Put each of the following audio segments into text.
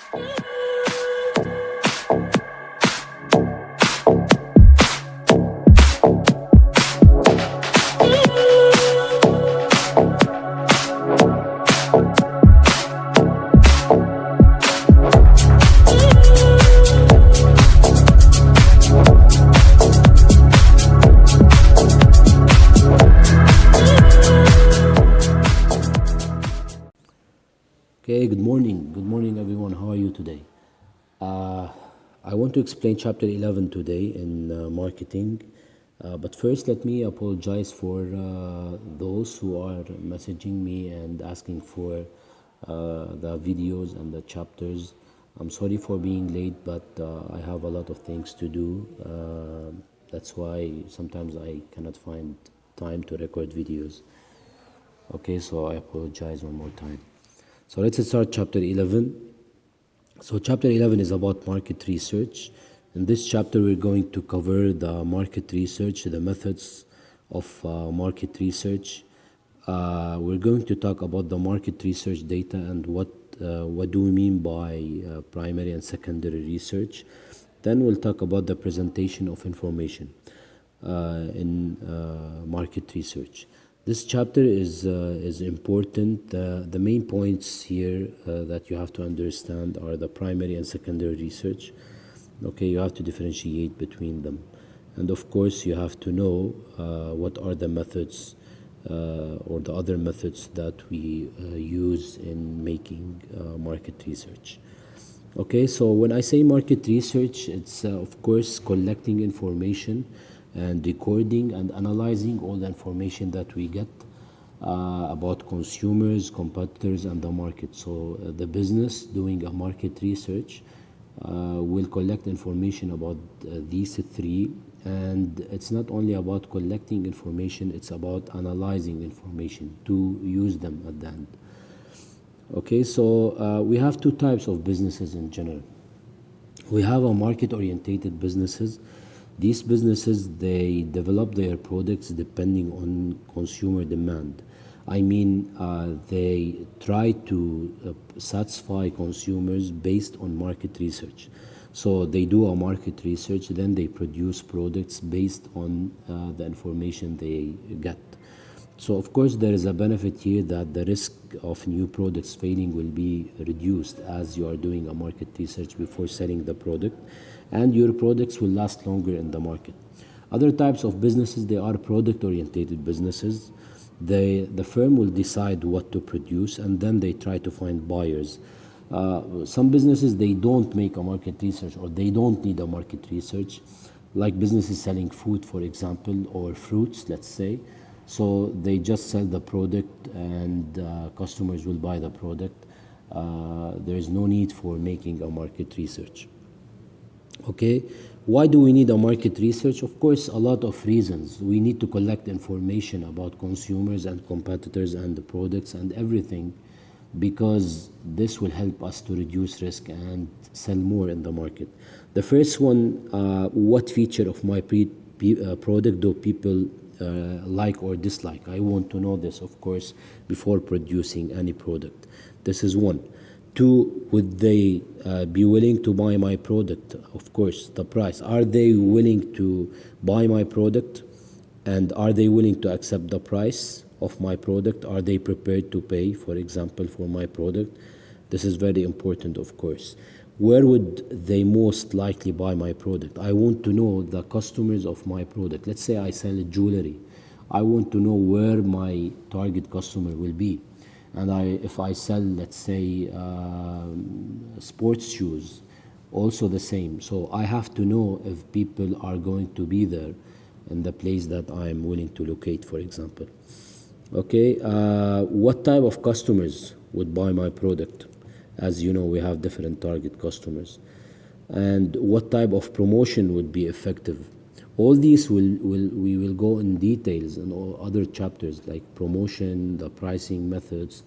Okay, good morning. Good morning, everyone. How are you today? I want to explain chapter 11 today in marketing. But first, let me apologize for those who are messaging me and asking for the videos and the chapters. I'm sorry for being late, but I have a lot of things to do. That's why sometimes I cannot find time to record videos. Okay, so I apologize one more time. So let's start chapter 11. So chapter 11 is about market research. In this chapter, we're going to cover the market research, the methods of market research. We're going to talk about the market research data and what do we mean by primary and secondary research. Then we'll talk about the presentation of information in market research. This chapter is important. The main points here that you have to understand are the primary and secondary research. Okay, you have to differentiate between them. And of course, you have to know what are the methods or the other methods that we use in making market research. Okay, so when I say market research, it's of course collecting information and recording and analyzing all the information that we get about consumers, competitors, and the market. So the business doing a market research will collect information about these three, and it's not only about collecting information, it's about analyzing information to use them at the end. Okay, so we have two types of businesses in general. We have a market-orientated businesses. These businesses, they develop their products depending on consumer demand. I mean, they try to satisfy consumers based on market research. So they do a market research, then they produce products based on the information they get. So of course there is a benefit here that the risk of new products failing will be reduced as you are doing a market research before selling the product, and your products will last longer in the market. Other types of businesses, they are product-oriented businesses. The firm will decide what to produce and then they try to find buyers. Some businesses, they don't make a market research or they don't need a market research, like businesses selling food, for example, or fruits, let's say. So they just sell the product and customers will buy the product. There is no need for making a market research. Okay, why do we need a market research? Of course, a lot of reasons. We need to collect information about consumers and competitors and the products and everything, because this will help us to reduce risk and sell more in the market. The first one, what feature of my product do people like or dislike? I want to know this, of course, before producing any product. This is one. Two, would they be willing to buy my product? Of course, the price. Are they willing to buy my product? And are they willing to accept the price of my product? Are they prepared to pay, for example, for my product? This is very important, of course. Where would they most likely buy my product? I want to know the customers of my product. Let's say I sell jewelry. I want to know where my target customer will be. And if I sell, let's say, sports shoes, also the same. So I have to know if people are going to be there in the place that I'm willing to locate, for example. Okay, what type of customers would buy my product? As you know, we have different target customers. And what type of promotion would be effective? All these we will go in details in all other chapters, like promotion, the pricing methods,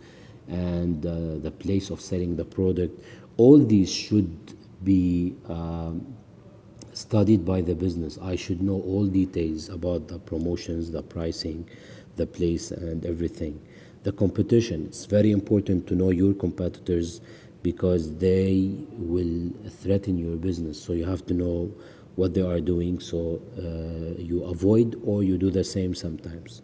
and the place of selling the product. All these should be studied by the business. I should know all details about the promotions, the pricing, the place, and everything. The competition, it's very important to know your competitors because they will threaten your business. So you have to know what they are doing, so you avoid or you do the same sometimes.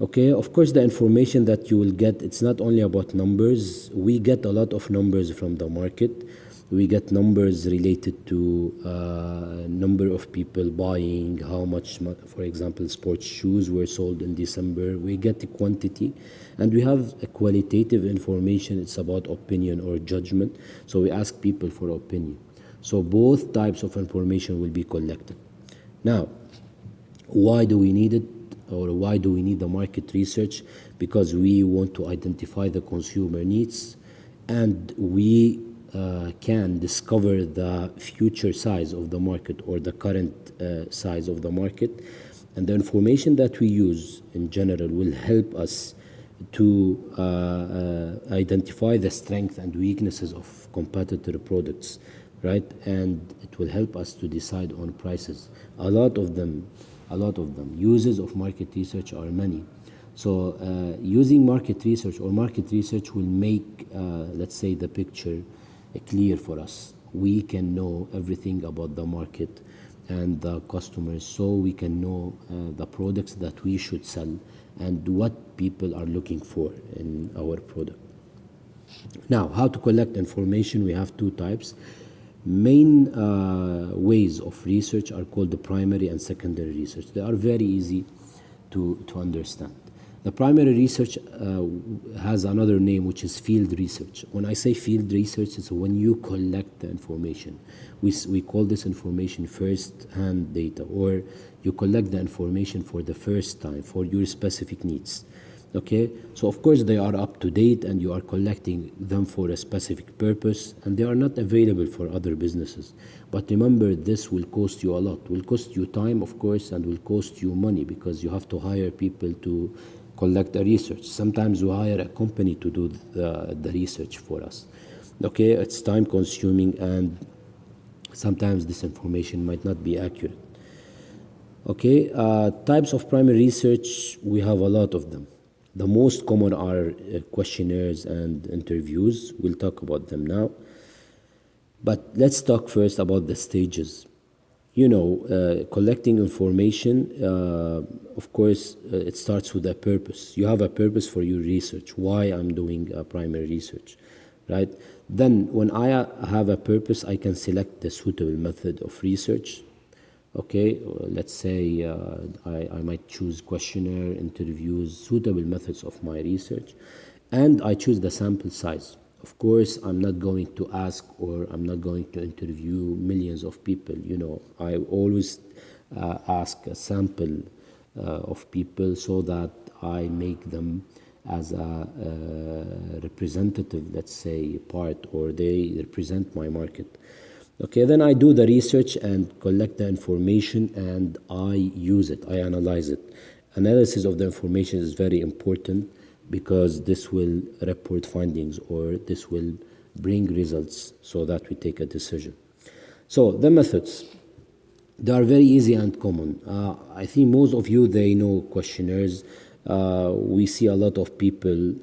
Okay, of course, the information that you will get, it's not only about numbers. We get a lot of numbers from the market. We get numbers related to number of people buying, how much, for example, sports shoes were sold in December. We get the quantity, and we have a qualitative information. It's about opinion or judgment. So we ask people for opinion. So both types of information will be collected. Now, why do we need it, or why do we need the market research? Because we want to identify the consumer needs, and we can discover the future size of the market or the current size of the market. And the information that we use in general will help us to identify the strengths and weaknesses of competitor products, right? And it will help us to decide on prices. A lot of them. Uses of market research are many. So using market research will make, let's say, the picture clear for us. We can know everything about the market and the customers, so we can know the products that we should sell and what people are looking for in our product. Now, how to collect information? We have two types. Main ways of research are called the primary and secondary research. They are very easy to understand. The primary research has another name, which is field research. When I say field research, it's when you collect the information. We call this information first-hand data, or you collect the information for the first time for your specific needs. Okay, so of course they are up to date, and you are collecting them for a specific purpose, and they are not available for other businesses. But remember, this will cost you a lot. Will cost you time, of course, and will cost you money, because you have to hire people to collect the research. Sometimes we hire a company to do the research for us. Okay, it's time consuming, and sometimes this information might not be accurate. Okay, types of primary research, we have a lot of them. The most common are questionnaires and interviews. We'll talk about them now. But let's talk first about the stages. Collecting information, of course, it starts with a purpose. You have a purpose for your research, why I'm doing primary research, right? Then when I have a purpose, I can select the suitable method of research. Okay, let's say I might choose questionnaire, interviews, suitable methods of my research, and I choose the sample size. Of course, I'm not going to ask, or I'm not going to interview millions of people. I always ask a sample of people, so that I make them as a representative, let's say, part, or they represent my market. Okay, then I do the research and collect the information, and I use it, I analyze it. Analysis of the information is very important, because this will report findings, or this will bring results, so that we take a decision. So the methods, they are very easy and common. I think most of you, they know questionnaires. We see a lot of people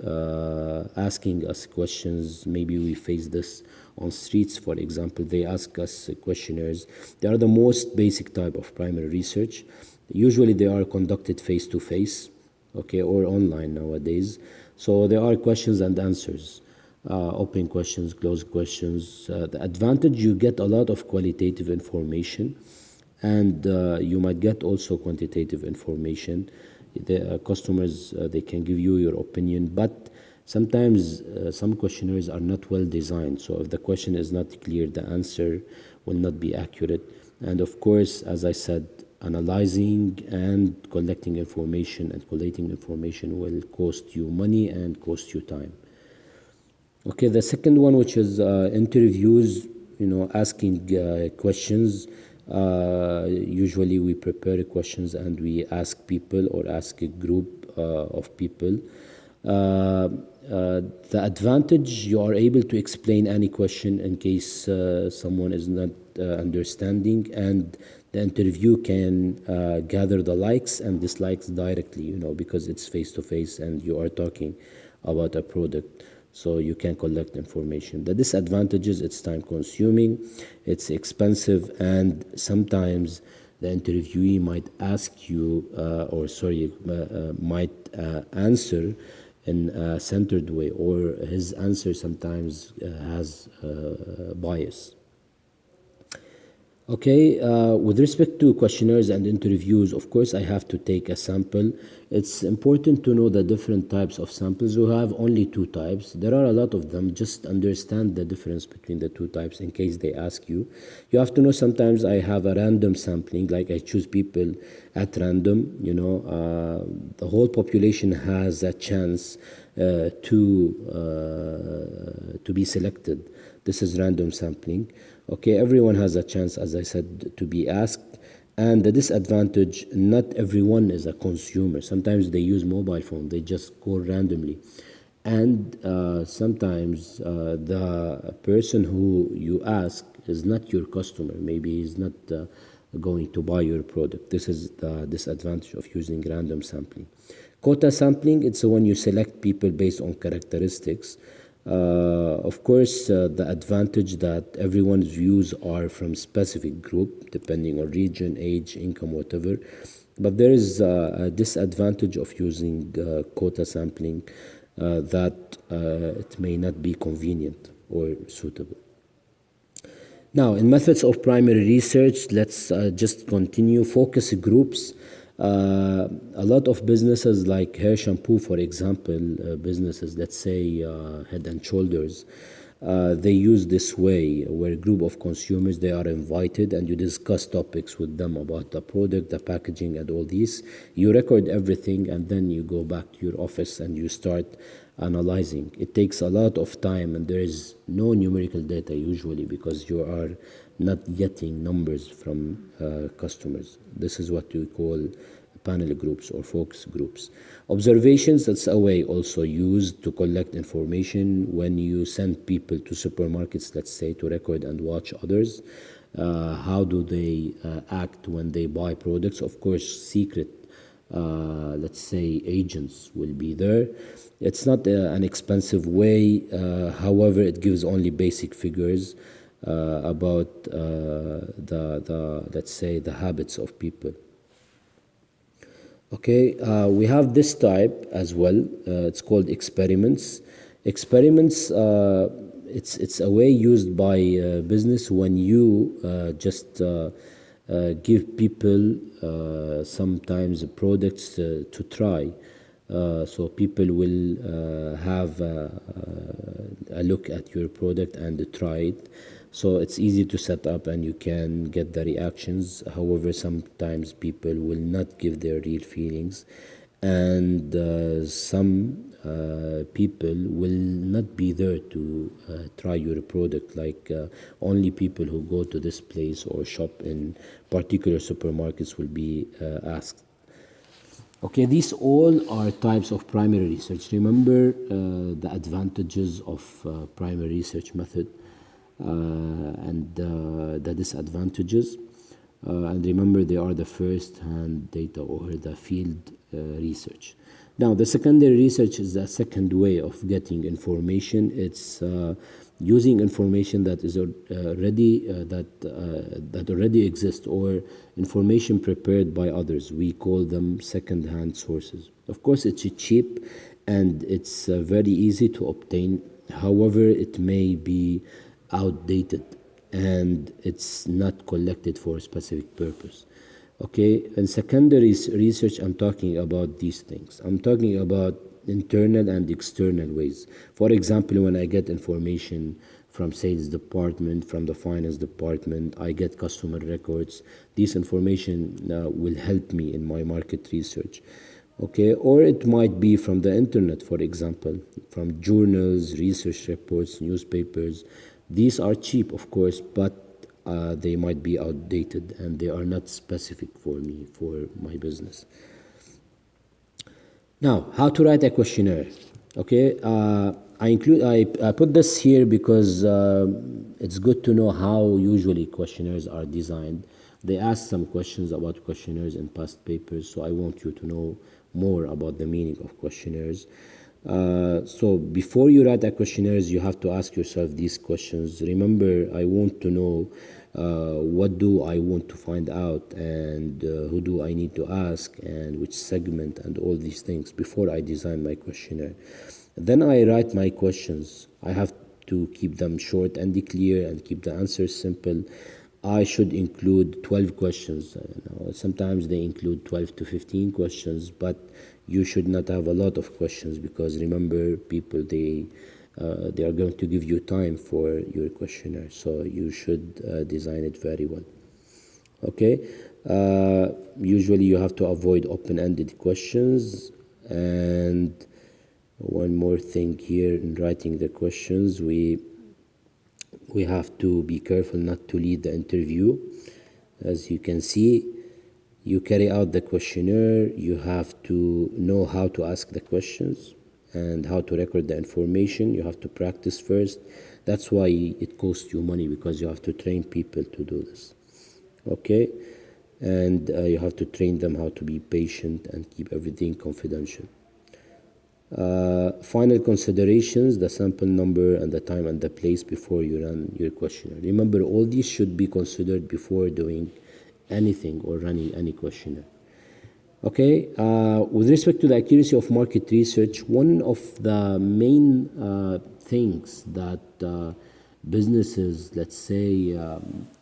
asking us questions. Maybe we face this on streets, for example. They ask us questionnaires. They are the most basic type of primary research. Usually they are conducted face-to-face, okay, or online nowadays. So there are questions and answers, open questions, closed questions. The advantage, you get a lot of qualitative information, and you might get also quantitative information. The customers, they can give you your opinion, but sometimes some questionnaires are not well designed. So if the question is not clear, the answer will not be accurate. And of course, as I said, analyzing and collecting information and collating information will cost you money and cost you time. Okay, the second one, which is interviews, asking questions. Usually we prepare questions and we ask people, or ask a group of people. The advantage, you are able to explain any question in case someone is not understanding, and the interview can gather the likes and dislikes directly, because it's face to face and you are talking about a product. so you can collect information. The disadvantages: it's time consuming, it's expensive, and sometimes the interviewee might ask you, might answer in a centered way, or his answer sometimes has bias. Okay, with respect to questionnaires and interviews, of course, I have to take a sample. It's important to know the different types of samples. We have only two types. There are a lot of them. Just understand the difference between the two types in case they ask you. You have to know sometimes I have a random sampling, like I choose people at random. The whole population has a chance to be selected. This is random sampling. Okay, everyone has a chance, as I said, to be asked. And the disadvantage: not everyone is a consumer. Sometimes they use mobile phone, they just call randomly. And sometimes the person who you ask is not your customer. Maybe he's not going to buy your product. This is the disadvantage of using random sampling. Quota sampling: it's when you select people based on characteristics. Of course, the advantage that everyone's views are from specific group, depending on region, age, income, whatever. But there is a disadvantage of using quota sampling, that it may not be convenient or suitable. Now, in methods of primary research, let's just continue. Focus groups. A lot of businesses like hair shampoo, for example, businesses, let's say Head and Shoulders, they use this way, where a group of consumers, they are invited and you discuss topics with them about the product, the packaging, and all these. You record everything and then you go back to your office and you start analyzing. It takes a lot of time and there is no numerical data usually, because you are not getting numbers from customers. This is what we call panel groups or focus groups. Observations: that's a way also used to collect information when you send people to supermarkets, let's say, to record and watch others. How do they act when they buy products? Of course, secret, let's say, agents will be there. It's not an expensive way. However, it gives only basic figures about let's say, the habits of people. Okay, we have this type as well. It's called experiments. Experiments, it's a way used by business when you just give people sometimes products to try. So people will have a look at your product and try it. So it's easy to set up and you can get the reactions. However, sometimes people will not give their real feelings, and some people will not be there to try your product, like only people who go to this place or shop in particular supermarkets will be asked. Okay, these all are types of primary research. Remember the advantages of primary research method and the disadvantages. And remember, they are the first-hand data or the field research. Now, the secondary research is a second way of getting information. It's using information that is already that already exists, or information prepared by others. We call them second-hand sources. Of course, it's cheap and it's very easy to obtain. However, it may be outdated and it's not collected for a specific purpose. Okay, in secondary research, I'm talking about these things. I'm talking about internal and external ways. For example, when I get information from sales department, from the finance department, I get customer records. This information will help me in my market research. Okay, or it might be from the internet, for example, from journals, research reports, newspapers. These are cheap, of course, but they might be outdated and they are not specific for me, for my business. Now, how to write a questionnaire. Okay, I put this here because it's good to know how usually questionnaires are designed. They ask some questions about questionnaires in past papers, so I want you to know more about the meaning of questionnaires. So before you write a questionnaires, you have to ask yourself these questions. Remember, I want to know what do I want to find out, and who do I need to ask, and which segment, and all these things before I design my questionnaire. Then I write my questions. I have to keep them short and clear and keep the answers simple. I should include 12 questions. Sometimes they include 12 to 15 questions, but you should not have a lot of questions, because remember, people, they are going to give you time for your questionnaire, so you should design it very well. Okay, usually you have to avoid open-ended questions. And one more thing here, in writing the questions, we have to be careful not to lead the interview. As you can see, you carry out the questionnaire, you have to know how to ask the questions and how to record the information. You have to practice first. That's why it costs you money, because you have to train people to do this. Okay, and you have to train them how to be patient and keep everything confidential. Final considerations: the sample number and the time and the place before you run your questionnaire. Remember, all these should be considered before doing anything or running any questionnaire. Okay, with respect to the accuracy of market research, one of the main things that businesses, let's say,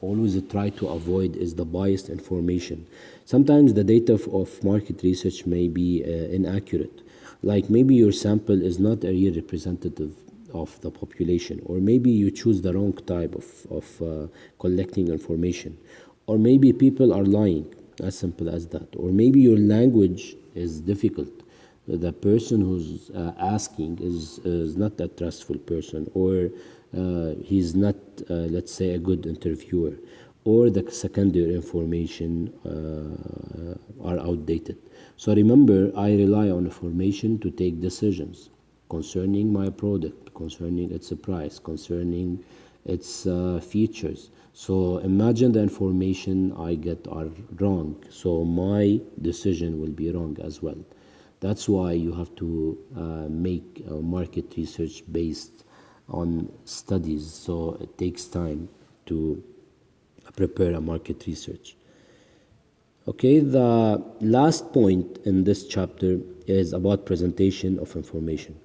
always try to avoid is the biased information. Sometimes the data of market research may be inaccurate. Like maybe your sample is not a real representative of the population, or maybe you choose the wrong type of collecting information, or maybe people are lying, as simple as that, or maybe your language is difficult. The person who's asking is not a trustful person, or he's not, let's say, a good interviewer, or the secondary information are outdated. So remember, I rely on information to take decisions concerning my product, concerning its price, concerning its features. So imagine the information I get are wrong, so my decision will be wrong as well. That's why you have to make market research based on studies, so it takes time to prepare a market research. Okay, the last point in this chapter is about presentation of information.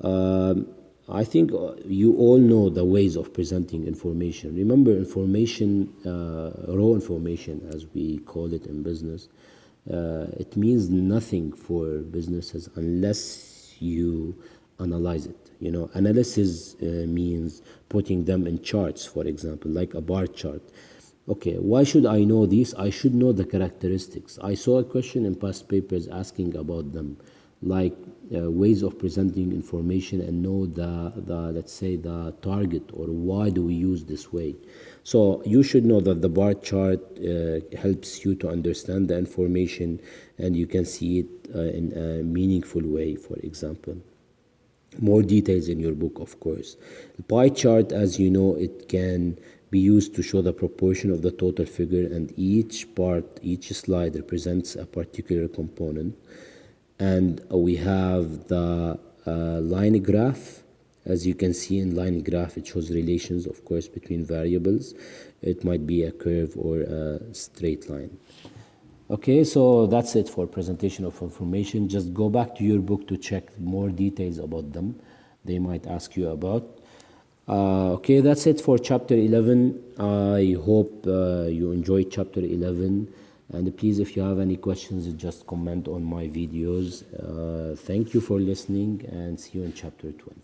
I think you all know the ways of presenting information. Remember, information, raw information, as we call it in business, it means nothing for businesses unless you analyze it. You know, analysis means putting them in charts, for example, like a bar chart. Okay, why should I know this? I should know the characteristics. I saw a question in past papers asking about them, like ways of presenting information, and know the let's say the target, or why do we use this way. So you should know that the bar chart helps you to understand the information, and you can see it in a meaningful way, for example. More details in your book, of course. The pie chart, as you know, it can be used to show the proportion of the total figure, and each part, each slide represents a particular component. And we have the line graph. As you can see in line graph, it shows relations, of course, between variables. It might be a curve or a straight line. Okay, so that's it for presentation of information. Just go back to your book to check more details about them. They might ask you about. Okay, that's it for chapter 11. I hope you enjoyed chapter 11. And please, if you have any questions, just comment on my videos. Thank you for listening, and see you in chapter 12.